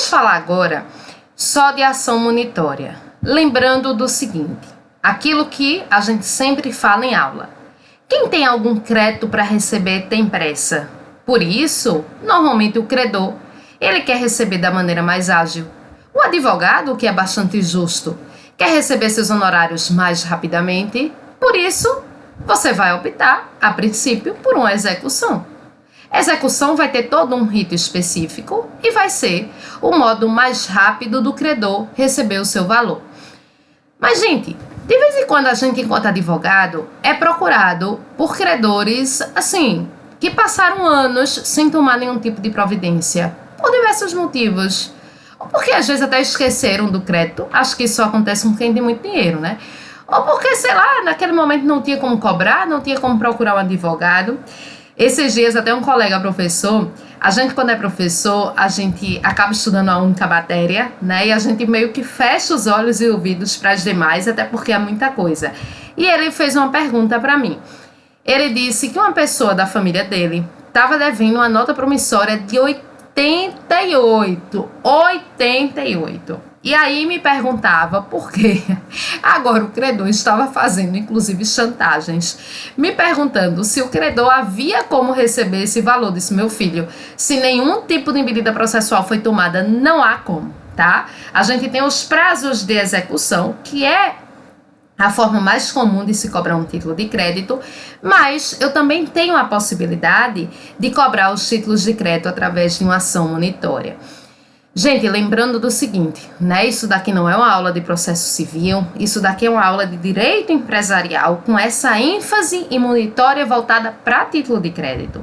Vamos falar agora só de ação monitória. Lembrando do seguinte, aquilo que a gente sempre fala em aula. Quem tem algum crédito para receber tem pressa. Por isso, normalmente o credor, ele quer receber da maneira mais ágil. O advogado, que é bastante justo, quer receber seus honorários mais rapidamente. Por isso, você vai optar, a princípio, por uma execução. A execução vai ter todo um rito específico e vai ser o modo mais rápido do credor receber o seu valor. Mas, gente, de vez em quando a gente, enquanto advogado, é procurado por credores, assim, que passaram anos sem tomar nenhum tipo de providência, por diversos motivos. Ou porque às vezes até esqueceram do crédito, acho que isso acontece com quem tem muito dinheiro, né? Ou porque, sei lá, naquele momento não tinha como cobrar, não tinha como procurar um advogado. Esses dias até um colega professor, a gente quando é professor, a gente acaba estudando a única matéria, né? E a gente meio que fecha os olhos e ouvidos para as demais, até porque é muita coisa. E ele fez uma pergunta para mim. Ele disse que uma pessoa da família dele estava devendo uma nota promissória de 88. E aí me perguntava por quê. Agora o credor estava fazendo inclusive chantagens, me perguntando se o credor havia como receber esse valor. Disse: meu filho, se nenhum tipo de medida processual foi tomada, não há como, tá? A gente tem os prazos de execução, que é a forma mais comum de se cobrar um título de crédito, mas eu também tenho a possibilidade de cobrar os títulos de crédito através de uma ação monitória. Gente, lembrando do seguinte, né? Isso daqui não é uma aula de processo civil, isso daqui é uma aula de direito empresarial com essa ênfase em monitória voltada para título de crédito.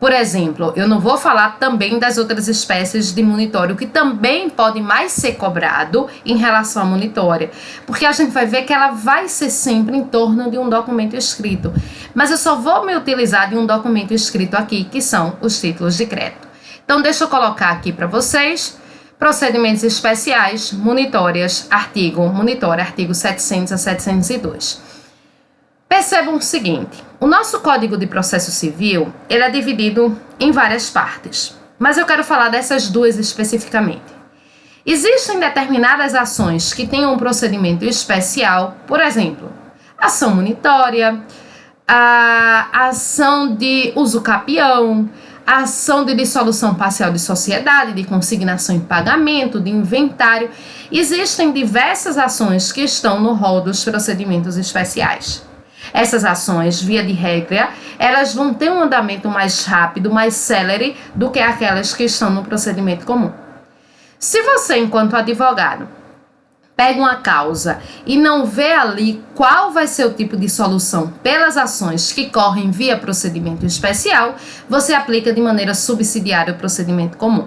Por exemplo, eu não vou falar também das outras espécies de monitório que também pode mais ser cobrado em relação à monitória, porque a gente vai ver que ela vai ser sempre em torno de um documento escrito. Mas eu só vou me utilizar de um documento escrito aqui, que são os títulos de crédito. Então, deixa eu colocar aqui para vocês procedimentos especiais, monitórias, monitória, artigo 700 a 702. Percebam o seguinte, o nosso Código de Processo Civil, ele é dividido em várias partes, mas eu quero falar dessas duas especificamente. Existem determinadas ações que têm um procedimento especial, por exemplo, ação monitória, a ação de uso capião, a ação de dissolução parcial de sociedade, de consignação em pagamento, de inventário. Existem diversas ações que estão no rol dos procedimentos especiais. Essas ações, via de regra, elas vão ter um andamento mais rápido, mais célere do que aquelas que estão no procedimento comum. Se você, enquanto advogado, pega uma causa e não vê ali qual vai ser o tipo de solução pelas ações que correm via procedimento especial, você aplica de maneira subsidiária o procedimento comum.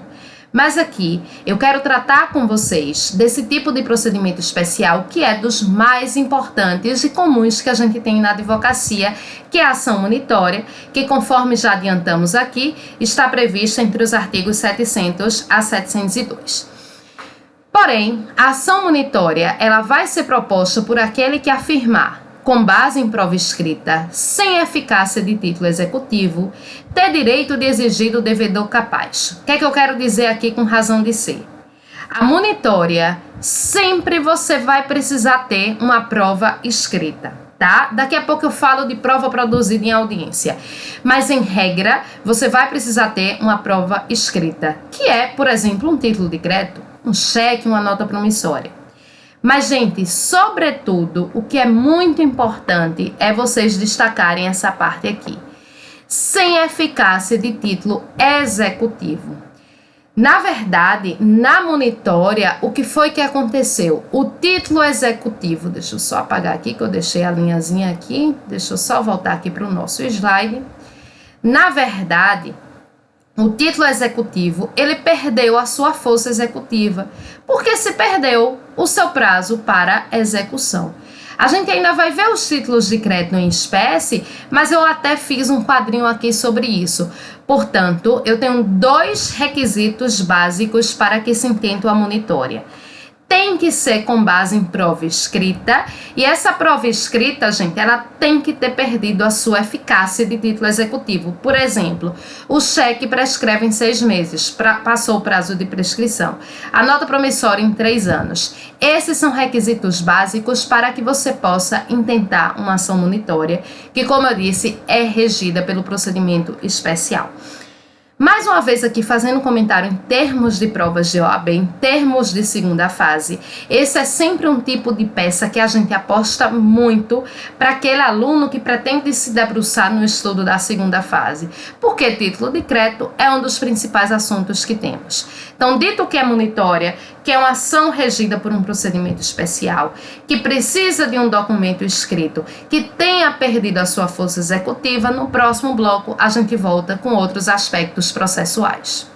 Mas aqui eu quero tratar com vocês desse tipo de procedimento especial que é dos mais importantes e comuns que a gente tem na advocacia, que é a ação monitória, que, conforme já adiantamos aqui, está prevista entre os artigos 700 a 702. Porém, a ação monitória ela vai ser proposta por aquele que afirmar, com base em prova escrita, sem eficácia de título executivo, ter direito de exigir do devedor capaz. O que é que eu quero dizer aqui com razão de ser? A monitória, sempre você vai precisar ter uma prova escrita, tá? Daqui a pouco eu falo de prova produzida em audiência. Mas, em regra, você vai precisar ter uma prova escrita, que é, por exemplo, um título de crédito, um cheque, uma nota promissória. Mas, gente, sobretudo, o que é muito importante é vocês destacarem essa parte aqui. Sem eficácia de título executivo. Na verdade, na monitória, o que foi que aconteceu? O título executivo, deixa eu só apagar aqui, que eu deixei a linhazinha aqui, deixa eu só voltar aqui para o nosso slide. Na verdade, o título executivo, ele perdeu a sua força executiva, porque se perdeu o seu prazo para execução. A gente ainda vai ver os títulos de crédito em espécie, mas eu até fiz um quadrinho aqui sobre isso. Portanto, eu tenho dois requisitos básicos para que se intente a monitória. tem que ser com base em prova escrita, e essa prova escrita, gente, ela tem que ter perdido a sua eficácia de título executivo. Por exemplo, o cheque prescreve em 6 meses, passou o prazo de prescrição. A nota promissória em 3 anos. Esses são requisitos básicos para que você possa intentar uma ação monitória, que, como eu disse, é regida pelo procedimento especial. Mais uma vez aqui fazendo um comentário em termos de provas de OAB, em termos de segunda fase, esse é sempre um tipo de peça que a gente aposta muito para aquele aluno que pretende se debruçar no estudo da segunda fase, porque título de crédito é um dos principais assuntos que temos. Então, dito que é monitória, que é uma ação regida por um procedimento especial, que precisa de um documento escrito, que tenha perdido a sua força executiva, no próximo bloco a gente volta com outros aspectos processuais.